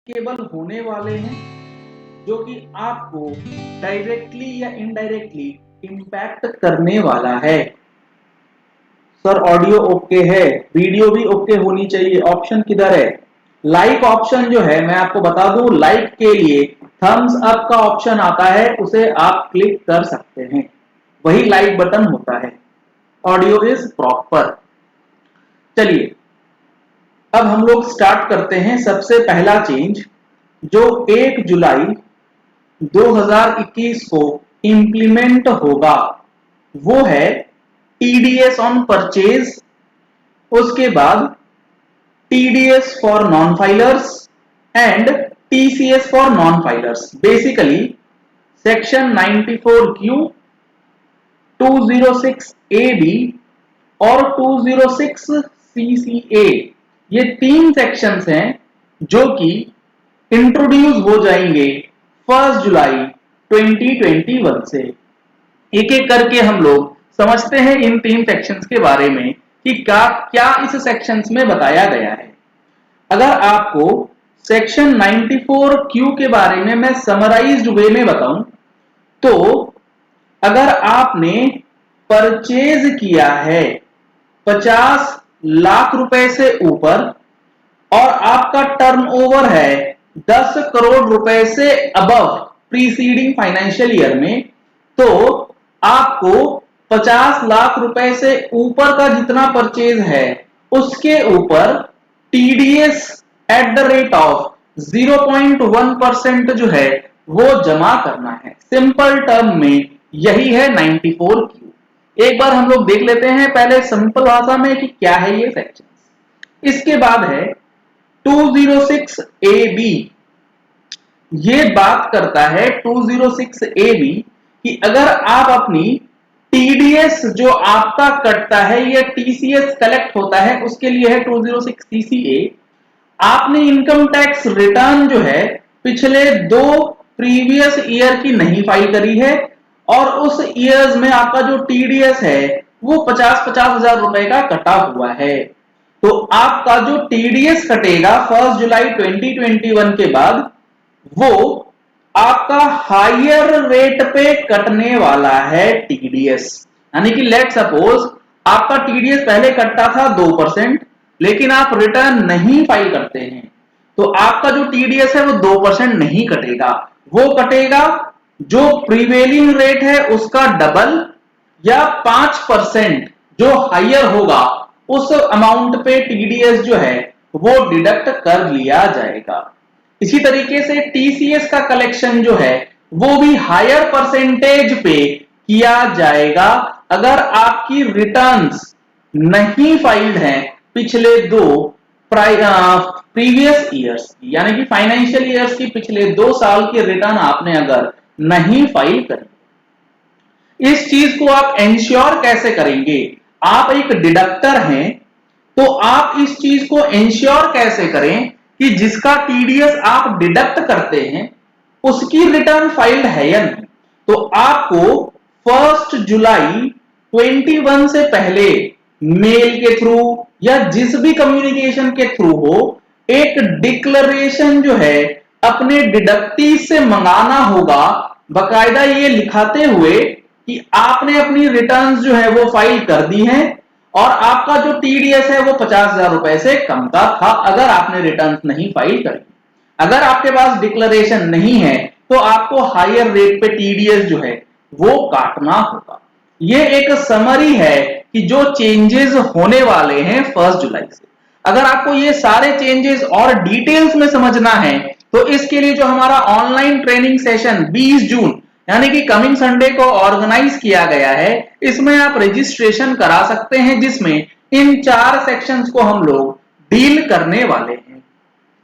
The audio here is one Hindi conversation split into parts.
केबल होने वाले हैं जो कि आपको डायरेक्टली या इनडायरेक्टली इम्पैक्ट करने वाला है। सर ऑडियो ओके है, वीडियो भी ओके होनी चाहिए, ऑप्शन किधर है? लाइक ऑप्शन जो है मैं आपको बता दूं, लाइक के लिए थम्स अप का ऑप्शन आता है, उसे आप क्लिक कर सकते हैं, वही लाइक बटन होता है। Audio is proper. चलिए अब हम लोग स्टार्ट करते हैं। सबसे पहला चेंज जो 1 जुलाई 2021 को इंप्लीमेंट होगा वो है टीडीएस ऑन परचेज, उसके बाद TDS for non filers and TCS for non filers. Basically section 94Q, 206AB और 206CCA, ये 3 सेक्शंस हैं जो कि इंट्रोड्यूस हो जाएंगे 1 जुलाई 2021 से। एक एक करके हम लोग समझते हैं इन 3 सेक्शंस के बारे में कि क्या इस सेक्शंस में बताया गया है। अगर आपको सेक्शन 94Q के बारे में मैं समराइज्ड वे में बताऊं तो अगर आपने परचेज किया है 50 लाख रुपए से ऊपर और आपका टर्नओवर है 10 करोड़ रुपए से अबव प्रीसीडिंग फाइनेंशियल ईयर में, तो आपको 50 लाख रुपए से ऊपर का जितना परचेज है उसके ऊपर TDS at the rate of 0.1% जो है वो जमा करना है। सिंपल टर्म में यही है 94Q। एक बार हम लोग देख लेते हैं पहले सिंपल भाषा में कि क्या है ये सेक्शन। इसके बाद है 206AB। ये बात करता है 206AB कि अगर आप अपनी टीडीएस जो आपका कटता है या टीसीएस कलेक्ट होता है उसके लिए है 206CCA। आपने इनकम टैक्स रिटर्न जो है पिछले 2 प्रीवियस ईयर की नहीं फाइल करी है और उस ईयर्स में आपका जो टीडीएस है वो 50-50 हजार रुपए का कटा हुआ है, तो आपका जो टीडीएस कटेगा 1 जुलाई 2021 के बाद वो आपका हायर रेट पे कटने वाला है टीडीएस। यानी कि लेट सपोज आपका टीडीएस पहले कटता था 2%, लेकिन आप रिटर्न नहीं फाइल करते हैं तो आपका जो टीडीएस है वो 2% नहीं कटेगा, वो कटेगा जो प्रीवेलिंग रेट है उसका डबल या 5% जो हायर होगा उस अमाउंट पे टीडीएस जो है वो डिडक्ट कर लिया जाएगा। इसी तरीके से टीसीएस का कलेक्शन जो है वो भी हायर परसेंटेज पे किया जाएगा अगर आपकी रिटर्न्स नहीं फाइल्ड हैं पिछले 2 प्रीवियस ईयर्स की, यानी कि फाइनेंशियल ईयर्स की पिछले 2 साल की रिटर्न आपने अगर नहीं फाइल करी। इस चीज को आप इंश्योर कैसे करेंगे? आप एक डिडक्टर हैं तो आप इस चीज को इंश्योर कैसे करें कि जिसका टीडीएस आप डिडक्ट करते हैं उसकी रिटर्न फाइल्ड है या नहीं? तो आपको 1 जुलाई 21 से पहले मेल के थ्रू या जिस भी कम्युनिकेशन के थ्रू हो एक डिक्लेरेशन जो है अपने डिडक्टी से मंगाना होगा, बकायदा ये लिखाते हुए कि आपने अपनी रिटर्न्स जो है वो फाइल कर दी हैं और आपका जो टीडीएस है वो 50,000 रुपए से कम का था अगर आपने रिटर्न्स नहीं फाइल करी। अगर आपके पास डिक्लेरेशन नहीं है तो आपको हायर रेट पे टीडीएस जो है वो काटना होगा। ये एक समरी है कि जो चेंजेस होने वाले हैं 1 जुलाई से। अगर आपको ये सारे चेंजेस और डिटेल्स में समझना है तो इसके लिए जो हमारा ऑनलाइन ट्रेनिंग सेशन 20 जून यानी कि कमिंग संडे को ऑर्गेनाइज किया गया है, इसमें आप रजिस्ट्रेशन करा सकते हैं जिसमें इन 4 सेक्शंस को हम लोग डील करने वाले हैं।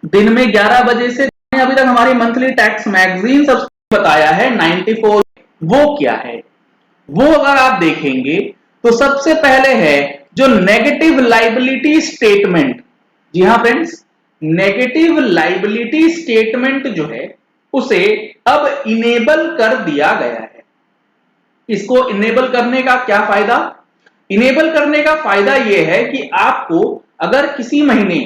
दिन में 11 बजे से अभी तक हमारी मंथली टैक्स मैगजीन सबसे बताया है 94 वो क्या है। वो अगर आप देखेंगे तो सबसे पहले है जो नेगेटिव लाइबिलिटी स्टेटमेंट। जी हां फ्रेंड्स, नेगेटिव लाइबिलिटी स्टेटमेंट जो है उसे अब इनेबल कर दिया गया है। इसको इनेबल करने का क्या फायदा? इनेबल करने का फायदा यह है कि आपको अगर किसी महीने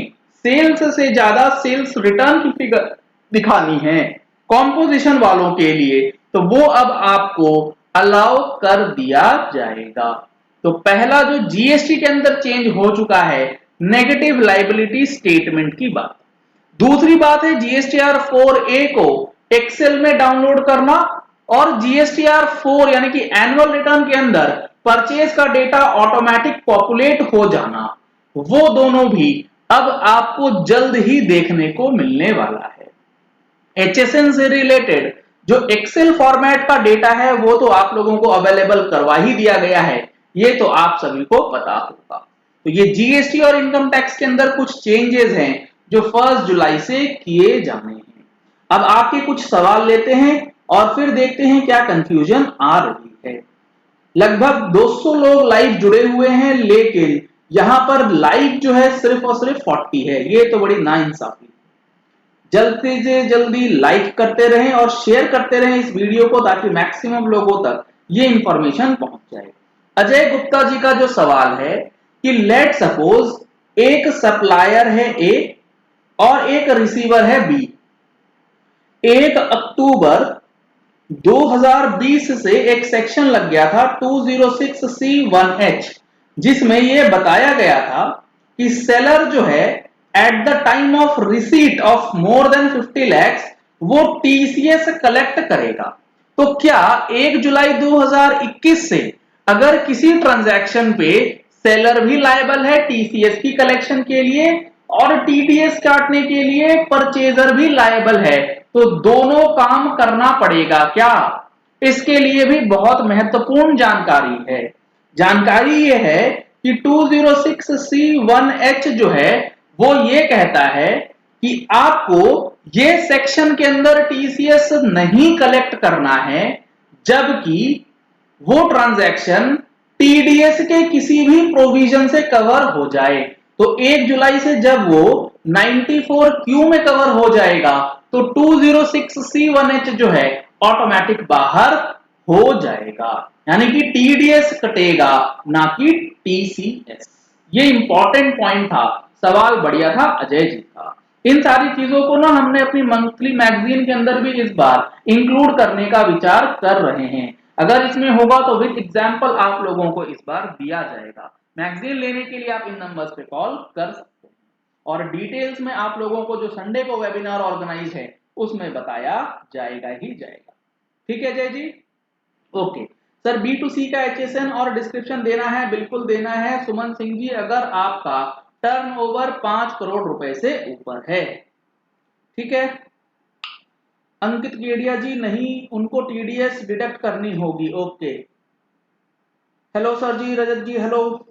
सेल्स से ज्यादा सेल्स रिटर्न की फिगर दिखानी है कॉम्पोजिशन वालों के लिए, तो वो अब आपको अलाउ कर दिया जाएगा। तो पहला जो जीएसटी के अंदर चेंज हो चुका है, नेगेटिव लायबिलिटी स्टेटमेंट की बात। दूसरी बात है जीएसटीआर 4A को एक्सेल में डाउनलोड करना, और जीएसटीआर 4 यानी कि एनुअल रिटर्न के अंदर परचेज का डेटा ऑटोमेटिक पॉपुलेट हो जाना, वो दोनों भी अब आपको जल्द ही देखने को मिलने वाला है। एचएसएन से रिलेटेड जो एक्सेल फॉर्मेट का डेटा है वो तो आप लोगों को अवेलेबल करवा ही दिया गया है, ये तो आप सभी को पता होगा। तो ये जीएसटी और इनकम टैक्स के अंदर कुछ चेंजेस हैं जो 1 जुलाई से किए जाने हैं। अब आपके कुछ सवाल लेते हैं और फिर देखते हैं क्या कंफ्यूजन आ रही है। लगभग 200 लोग लाइव जुड़े हुए हैं, लेकिन यहां पर लाइक जो है सिर्फ और सिर्फ 40 है, ये तो बड़ी नाइंसाफी। जल्दी से जल्दी लाइक करते रहें और शेयर करते रहें इस वीडियो को, ताकि मैक्सिमम लोगों तक ये इंफॉर्मेशन पहुंच जाए। अजय गुप्ता जी का जो सवाल है कि लेट सपोज एक सप्लायर है ए और एक रिसीवर है बी। 1 अक्टूबर 2020 से एक सेक्शन लग गया था 206C1H, जिसमें यह बताया गया था कि सेलर जो है at the time of receipt of more than 50 lakhs वो टीसीएस कलेक्ट करेगा। तो क्या 1 जुलाई 2021 से अगर किसी ट्रांजैक्शन पे सेलर भी लायबल है टीसीएस की कलेक्शन के लिए और टीडीएस काटने के लिए परचेजर भी लायबल है, तो दोनों काम करना पड़ेगा क्या? इसके लिए भी बहुत महत्वपूर्ण जानकारी है। जानकारी यह है कि 206C1H जो है वो ये कहता है कि आपको ये सेक्शन के अंदर टीसीएस नहीं कलेक्ट करना है, जबकि वो ट्रांजैक्शन टीडीएस के किसी भी प्रोविजन से कवर हो जाए। तो 1 जुलाई से जब वो 94Q में कवर हो जाएगा तो 206C1H जो है ऑटोमेटिक बाहर हो जाएगा, यानी कि टीडीएस कटेगा ना कि टीसीएस। ये इंपॉर्टेंट पॉइंट था, सवाल बढ़िया था अजय जी का। इन सारी चीजों को ना हमने अपनी मंथली मैगजीन के अंदर भी इस बार इंक्लूड करने का विचार कर रहे हैं। अगर इसमें होगा तो विद एग्जांपल आप लोगों को इस बार दिया जाएगा। मैगजीन लेने के लिए आप इन नंबर्स पे कॉल कर सकते हैं, और डिटेल्स में आप लोगों को जो संडे को वेबिनार ऑर्गेनाइज है उसमें बताया जाएगा ही जाएगा। ठीक है जय जी, ओके सर। B2C का HSN और डिस्क्रिप्शन देना है, बिल्कुल देना है सुमन सिंह जी, अगर आपका टर्नओवर 5 करोड़ रुपए से ऊपर है। ठीक है अंकित गेडिया जी, नहीं उनको टीडीएस डिडक्ट करनी होगी। Okay hello sir ji, Rajat ji hello,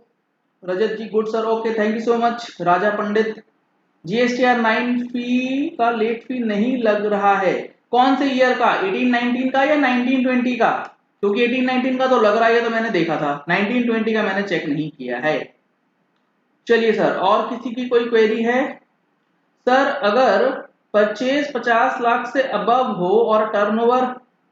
Rajat ji good sir, okay thank you so much. Raja Pandit, GSTR 9 fee का लेट फी नहीं लग रहा है, कौन से ईयर का, 18-19 का या 19-20 का? क्योंकि 18-19 का तो लग रहा है, तो मैंने देखा था, 19-20 का मैंने चेक नहीं किया है। चलिए सर, और किसी की कोई क्वेरी है? सर अगर परचेज 50 लाख से अबव हो और टर्नओवर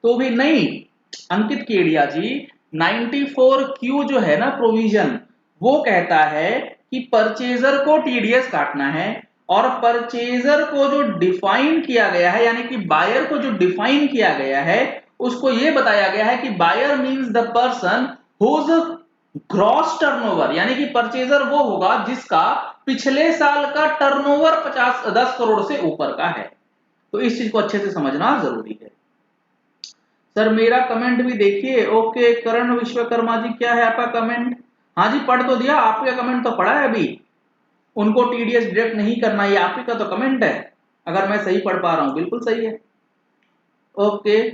तो भी नहीं। अंकित केडिया जी, 94Q जो है ना प्रोविजन, वो कहता है कि परचेजर को टीडीएस काटना है, और परचेजर को जो डिफाइन किया गया है, यानी कि बायर को जो डिफाइन किया गया है, उसको ये बताया गया है कि buyer means the person whose gross turnover, यानी कि परचेजर वो होगा जिसका पिछले साल का टर्नओवर 10 करोड़ से ऊपर का है। तो इस चीज को अच्छे से समझना जरूरी है। सर मेरा कमेंट भी देखिए। ओके करण विश्वकर्मा जी, क्या है आपका कमेंट? हाँ जी पढ़ तो दिया, आपका कमेंट तो पढ़ा है अभी। उनको टीडीएस डिडक्ट नहीं करना, ये आप ही का तो कमेंट है, अगर मैं सही पढ़ पा रहा हूं, बिल्कुल सही है। ओके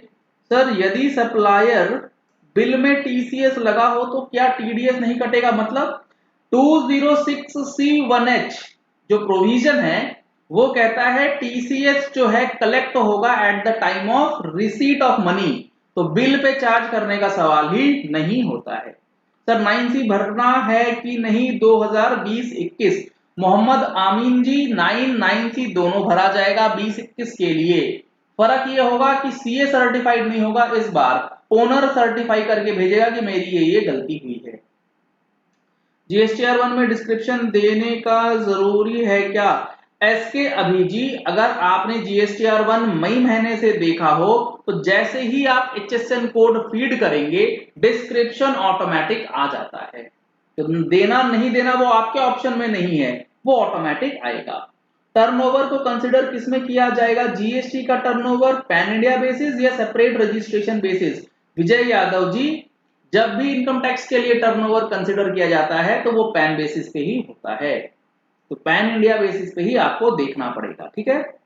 सर, यदि सप्लायर बिल में टीसीएस लगा हो तो क्या टीडीएस नहीं कटेगा? मतलब 206C1H जो प्रोविजन है वो कहता है टीसीएस जो है कलेक्ट होगा at the time of receipt of money, तो बिल पे चार्ज करने का सवाल ही नहीं होता है। सर 9C भरना है कि नहीं 2020-21? मोहम्मद आमीन जी, 9C दोनों भरा जाएगा 20-21 के लिए। फर्क ये होगा कि सीए सर्टिफाइड नहीं होगा इस बार, ओनर सर्टिफाई करके भेजेगा कि मेरी ये गलती हुई है। जीएसटीआर 1 में डिस्क्रिप्शन देने का जरूरी है क्या? एसके अभिजी, अगर आपने जीएसटीआर 1 मई महीने से देखा हो तो जैसे ही आप HSN कोड फीड करेंगे डिस्क्रिप्शन ऑटोमेटिक आ जाता है। तो देना नहीं देना वो आपके ऑप्शन में नहीं है, वो ऑटोमेटिक आएगा। टर्नओवर को कंसिडर किसमें किया जाएगा? जीएसटी का टर्नओवर पैन इंडिया बेसिस या separate registration basis? Vijay Yadav ji, जब भी इनकम टैक्स के लिए टर्नओवर कंसिडर किया जाता है तो वो पैन बेसिस पे ही होता है, तो पैन इंडिया बेसिस पे ही आपको देखना पड़ेगा। ठीक है,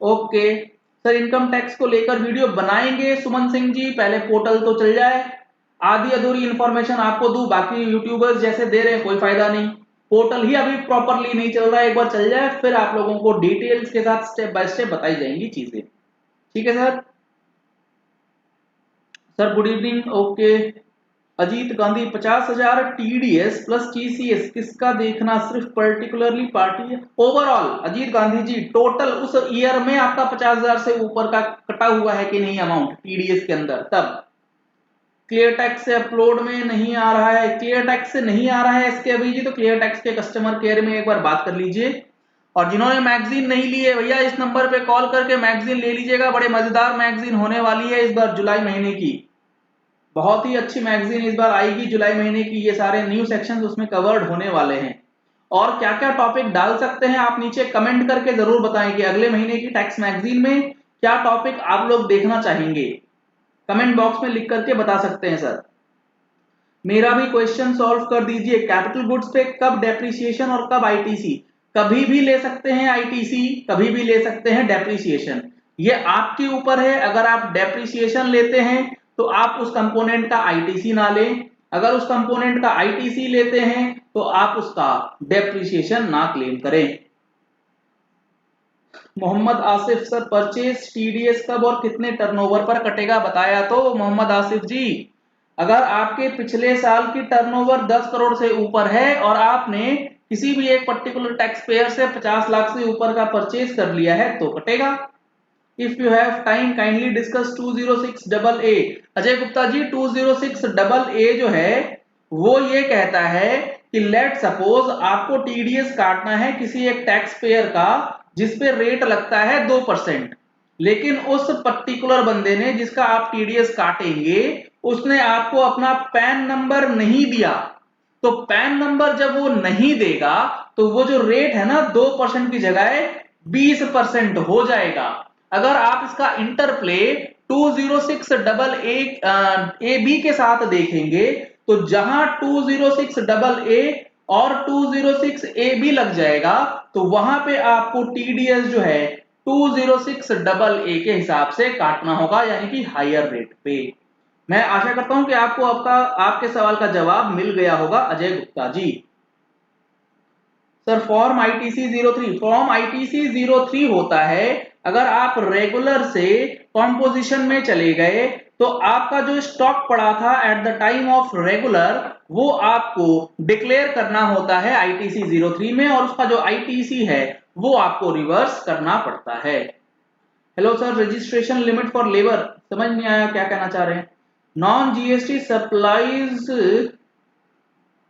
ओके सर। इनकम टैक्स को लेकर वीडियो बनाएंगे सुमन सिंह जी, पहले पोर्टल तो चल जाए, आधी अधूरी इंफॉर्मेशन आपको दूं, बाकी यूट्यूबर्स जैसे दे रहे हैं कोई फायदा नहीं। पोर्टल ही अभी प्रॉपरली नहीं चल रहा है, एक बार चल जाए फिर आप लोगों को डिटेल्स के साथ स्टेप बाय स्टेप बताई जाएंगी चीजें। ठीक है sir. Sir good evening, okay. Ajit Gandhi 50,000 TDS plus TCS किसका देखना? सिर्फ पर्टिकुलरली पार्टी है ओवरऑल? अजीत गांधी जी, टोटल उस ईयर में आपका 50,000 से ऊपर का कटा हुआ है कि नहीं अमाउंट टीडीएस के अंदर, तब। क्लियर टैक्स से अपलोड में नहीं आ रहा है, क्लियर टैक्स से नहीं आ रहा है इसके अभी जी, तो क्लियर टैक्स के कस्टमर केयर में एक बार बात कर लीजिए। और जिन्होंने मैगजीन नहीं ली है भैया, इस नंबर पे कॉल करके मैगजीन ले लीजिएगा, बड़े मजेदार मैगजीन होने वाली है इस बार जुलाई महीने की, बहुत ही अच्छी मैगजीन इस बार आएगी जुलाई महीने की, ये सारे न्यू सेक्शंस उसमें कवर्ड होने वाले हैं। और क्या क्या टॉपिक डाल सकते हैं आप नीचे कमेंट करके जरूर बताएं कि अगले महीने की टैक्स मैगजीन में क्या टॉपिक आप लोग देखना चाहेंगे, कमेंट बॉक्स में लिख करके बता सकते हैं सर। मेरा भी क्वेश्चन सॉल्व कर दीजिए, कैपिटल गुड्स पे कब डेप्रिसिएशन और कब आईटीसी? कभी भी ले सकते हैं आईटीसी, कभी भी ले सकते हैं डेप्रिसिएशन, ये आपके ऊपर है। अगर आप डेप्रिसिएशन लेते हैं तो आप उस कंपोनेंट का आईटीसी ना लें, अगर उस कंपोनेंट का आईटीसी लेते हैं तो आप उसका डेप्रिसिएशन ना क्लेम करें। Mohammad Asif sir, purchase TDS कब और कितने टर्नओवर पर कटेगा बताया तो मोहम्मद आसिफ जी, अगर आपके पिछले साल की टर्नओवर 10 करोड़ से ऊपर है और आपने किसी भी एक पर्टिकुलर टैक्स पेयर से 50 लाख से ऊपर का परचेज कर लिया है तो कटेगा। If you have time kindly discuss 206AA। Ajay Gupta ji, 206AA जो है वो ये कहता है कि लेट सपोज आपको टीडीएस काटना है किसी एक टैक्स पेयर का जिसपे रेट लगता है 2%, लेकिन उस पर्टिकुलर बंदे ने जिसका आप टीडीएस काटेंगे उसने आपको अपना पैन नंबर नहीं दिया, तो पैन नंबर जब वो नहीं देगा तो वो जो रेट है ना 2% की जगह 20% हो जाएगा। अगर आप इसका इंटरप्ले 206AA के साथ देखेंगे तो जहां 206AA और 206AB लग जाएगा तो वहां पे आपको टीडीएस जो है 206AA के हिसाब से काटना होगा, यानी कि हायर रेट पे। मैं आशा करता हूं कि आपको आपके सवाल का जवाब मिल गया होगा Ajay Gupta ji. Sir form ITC 03, form ITC 03 होता है अगर आप रेगुलर से कॉम्पोजिशन में चले गए तो आपका जो स्टॉक पड़ा था at the time of regular वो आपको डिक्लेयर करना होता है आईटीसी 03 में, और उसका जो आईटीसी है वो आपको रिवर्स करना पड़ता है। Hello sir, registration limit for labour, समझ नहीं आया क्या कहना चाह रहे हैं? नॉन जीएसटी सप्लाईज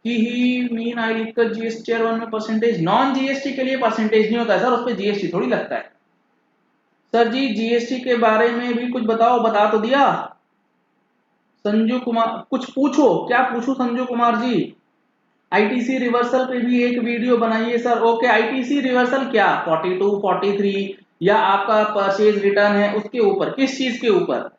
की ही मीन आई लिखकर जीएसटीआर 1 में परसेंटेज, नॉन जीएसटी के लिए परसेंटेज नहीं होता है सर, उस पर जीएसटी थोड़ी लगता है। सर जी जीएसटी के बारे में भी कुछ बताओ, बता तो दिया। संजू कुमार, कुछ पूछो, क्या पूछूं संजू कुमार जी? आईटीसी रिवर्सल पे भी एक वीडियो बनाइए सर। ओके, आईटीसी रिवर्सल क्या 42, 43 या आपका परचेज रिटर्न है उसके ऊपर, किस चीज के ऊपर?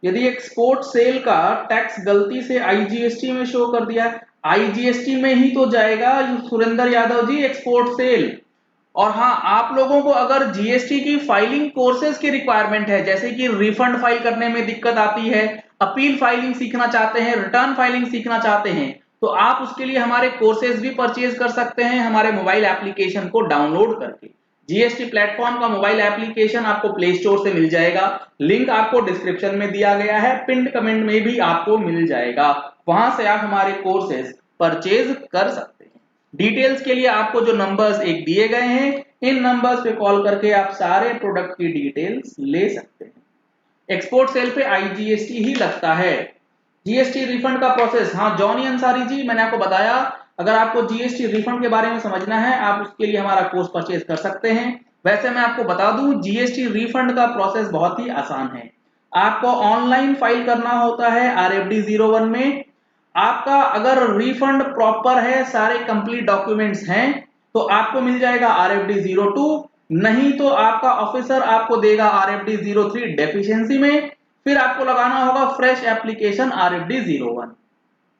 यदि एक्सपोर्ट सेल का टैक्स गलती से आईजीएसटी में शो कर दिया, आईजीएसटी में ही तो जाएगा सुरेंद्र यादव जी एक्सपोर्ट सेल। और हाँ, आप लोगों को अगर जीएसटी की फाइलिंग कोर्सेज की रिक्वायरमेंट है, जैसे कि रिफंड फाइल करने में दिक्कत आती है, अपील फाइलिंग सीखना चाहते हैं, रिटर्न फाइलिंग सीखना चाहते हैं, तो आप उसके लिए हमारे कोर्सेज भी परचेज कर सकते हैं हमारे मोबाइल एप्लीकेशन को डाउनलोड करके। जीएसटी प्लेटफॉर्म का मोबाइल एप्लीकेशन आपको प्ले स्टोर से मिल जाएगा, लिंक आपको डिस्क्रिप्शन में दिया गया है, पिन कमेंट में भी आपको मिल जाएगा, वहां से आप हमारे कोर्सेज परचेज कर सकते हैं। डिटेल्स के लिए आपको जो नंबर्स एक दिए गए हैं, इन नंबर्स पे कॉल करके आप सारे प्रोडक्ट की डिटेल्स ले सकते हैं। एक्सपोर्ट सेल पे आईजीएसटी ही लगता है। जीएसटी रिफंड का प्रोसेस, हाँ जॉनी अंसारी जी, मैंने आपको बताया अगर आपको जीएसटी रिफंड के बारे में समझना है, आप उसके लिए हमारा कोर्स परचेज कर सकते हैं। वैसे मैं आपको बता दूं, जीएसटी रिफंड का प्रोसेस बहुत ही आसान है। आपको ऑनलाइन फाइल करना होता है RFD 01 में। आपका अगर रिफंड प्रॉपर है, सारे कंप्लीट डॉक्यूमेंट्स हैं, तो आपको मिल जाएगा RFD 02। नहीं तो आपका ऑफिसर आपको देगा RFD 03 डेफिशिएंसी में, फिर आपको लगाना होगा फ्रेश एप्लीकेशन RFD 01।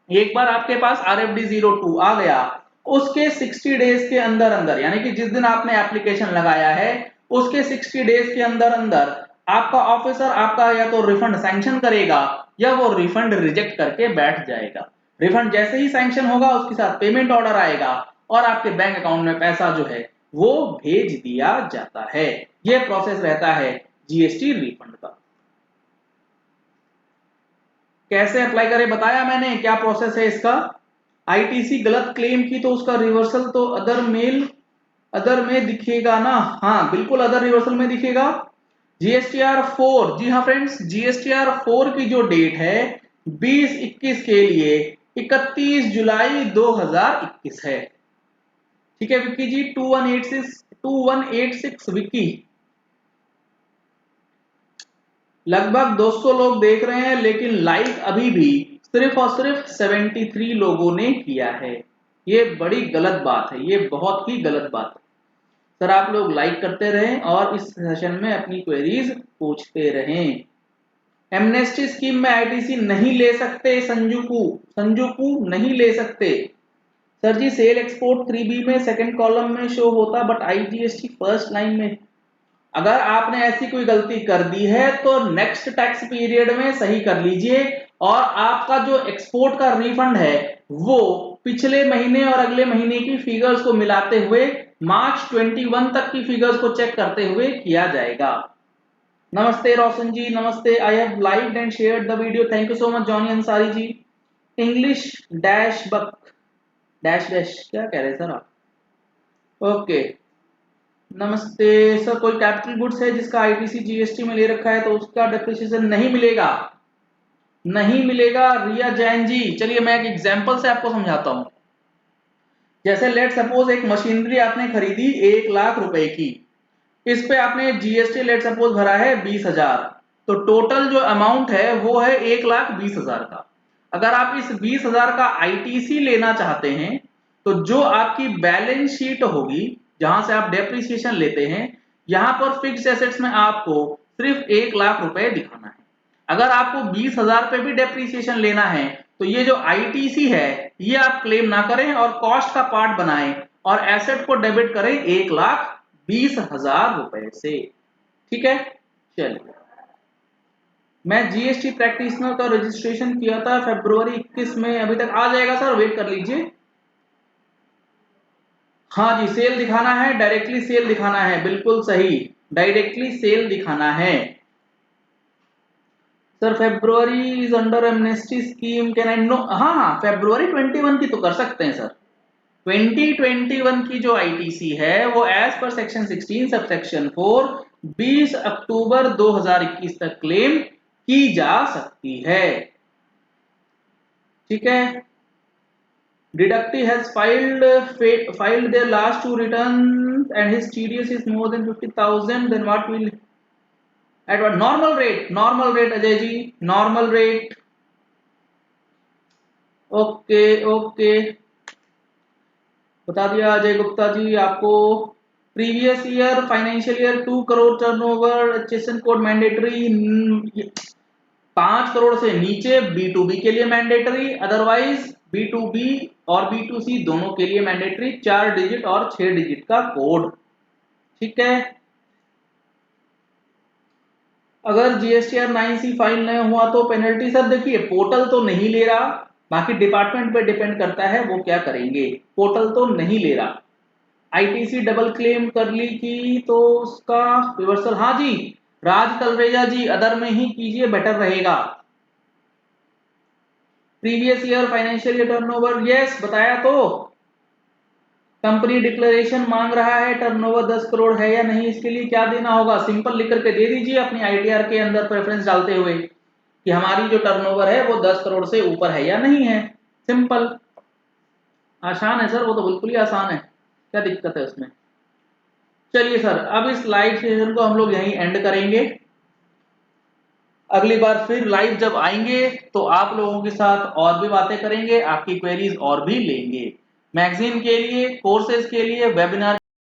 एक बार आपके पास RFD 02 आ गया, उसके 60 डेज के अंदर अंदर, यानी कि जिस दिन आपने एप्लीकेशन लगाया है उसके 60 डेज के अंदर अंदर आपका ऑफिसर आपका या तो रिफंड सैंक्शन करेगा या वो रिफंड रिजेक्ट करके बैठ जाएगा। रिफंड जैसे ही सैंक्शन होगा उसके साथ पेमेंट ऑर्डर आएगा और आपके बैंक अकाउंट में पैसा जो है वो भेज दिया जाता है। यह प्रोसेस रहता है जीएसटी रिफंड का। कैसे अप्लाई करें बताया मैंने, क्या प्रोसेस है इसका। आईटीसी गलत क्लेम की तो उसका रिवर्सल तो अदर में दिखेगा ना, हाँ बिल्कुल अदर रिवर्सल में दिखेगा। जीएसटीआर 4, जी हाँ फ्रेंड्स, जीएसटीआर 4 की जो डेट है 2021 के लिए 31 जुलाई 2021 है। ठीक है विक्की जी, 2186 विक्की। लगभग 200 लोग देख रहे हैं, लेकिन लाइक अभी भी सिर्फ और सिर्फ 73 लोगों ने किया है। ये बड़ी गलत बात है, ये बहुत ही गलत बात है। सर आप लोग लाइक करते रहें और इस सेशन में अपनी क्वेरीज पूछते रहें। एमनेस्टी स्कीम में आईटीसी नहीं ले सकते, संजूकू नहीं ले सकते। सर जी सेल एक्सपोर्ट 3B में सेकंड कॉलम में शो होता, बट आईजीएसटी फर्स्ट लाइन में। अगर आपने ऐसी कोई गलती कर दी है तो नेक्स्ट टैक्स पीरियड में सही कर लीजिए, और आपका जो एक्सपोर्ट का रिफंड है वो पिछले महीने और अगले महीने की फिगर्स को मिलाते हुए मार्च 21 तक की फिगर्स को चेक करते हुए किया जाएगा। नमस्ते रोशन जी, नमस्ते। I have liked and shared the video, thank you so much Johnny Ansari ji. English dash buck dash dash क्या कह रहे हैं सर आप? ओके नमस्ते सर। कोई कैपिटल गुड्स है जिसका आईटीसी जीएसटी में ले रखा है तो उसका डेप्रिसिएशन नहीं मिलेगा, नहीं मिलेगा रिया जैन जी। चलिए मैं एक एग्जांपल से आपको समझाता हूं। जैसे लेट सपोज एक मशीनरी आपने खरीदी 1 लाख रुपए की, इस पे आपने जीएसटी लेट सपोज भरा है 20,000, तो टोटल जो अमाउंट है वो है 1,20,000 का। अगर आप इस 20,000 का आईटीसी लेना चाहते हैं तो जो आपकी बैलेंस शीट होगी जहां से आप डेप्रिसिएशन लेते हैं, यहां पर फिक्स्ड एसेट्स में आपको सिर्फ 1 लाख रुपए दिखाना है। अगर आपको 20,000 पे भी डेप्रिसिएशन लेना है तो ये जो आईटीसी है ये आप क्लेम ना करें और कॉस्ट का पार्ट बनाएं और एसेट को डेबिट करें 1,20,000 रुपए से। ठीक है, चलिए मैं जीएसटी प्रैक्टिशनर का रजिस्ट्रेशन किया था फरवरी 21 में, अभी तक आ जाएगा सर, वेट कर लीजिए। हाँ जी सेल दिखाना है, डायरेक्टली सेल दिखाना है, बिल्कुल सही, डायरेक्टली सेल दिखाना है। Sir February is under amnesty scheme, can I know? हाँ हाँ फेब्रुवरी 21 की तो कर सकते हैं सर। 2021 की जो आईटीसी है वो as per section 16 sub section 4 20 अक्टूबर 2021 तक क्लेम की जा सकती है। ठीक है, deductee has filed their last 2 returns and his TDS is more than 50,000, then what will at what normal rate Ajay ji, normal rate। Okay okay बता दिया अजय गुप्ता जी आपको। Previous year financial year 2 crore turnover HSN code mandatory, 5 crore से नीचे B2B के लिए मैंडेटरी, अदरवाइज B2B और B2C दोनों के लिए मैंडेटरी 4 डिजिट और 6 डिजिट का कोड। ठीक है, अगर जीएसटीआर 9C फाइल नहीं हुआ तो पेनल्टी। सर देखिए पोर्टल तो नहीं ले रहा, बाकी डिपार्टमेंट पे डिपेंड करता है वो क्या करेंगे, पोर्टल तो नहीं ले रहा। आईटीसी डबल क्लेम कर ली की तो उसका रिवर्सल, हाँ जी राज कलरेजा जी अदर में ही कीजिए, बेटर रहेगा। Previous year financial year turnover, yes बताया तो। कंपनी डिक्लेरेशन मांग रहा है टर्नओवर 10 करोड़ है या नहीं, इसके लिए क्या देना होगा, सिंपल लिख करके दे दीजिए अपनी आईटीआर के अंदर प्रेफरेंस डालते हुए कि हमारी जो टर्नओवर है वो 10 करोड़ से ऊपर है या नहीं है, सिंपल। आसान है सर, वो तो बिल्कुल ही आसान है, क्या दिक्कत है उसमें। चलिए सर, अब इस लाइव सेशन को हम लोग यहीं एंड करेंगे। अगली बार फिर लाइव जब आएंगे तो आप लोगों के साथ और भी बातें करेंगे, आपकी क्वेरीज और भी लेंगे। मैगजीन के लिए, कोर्सेज के लिए, वेबिनार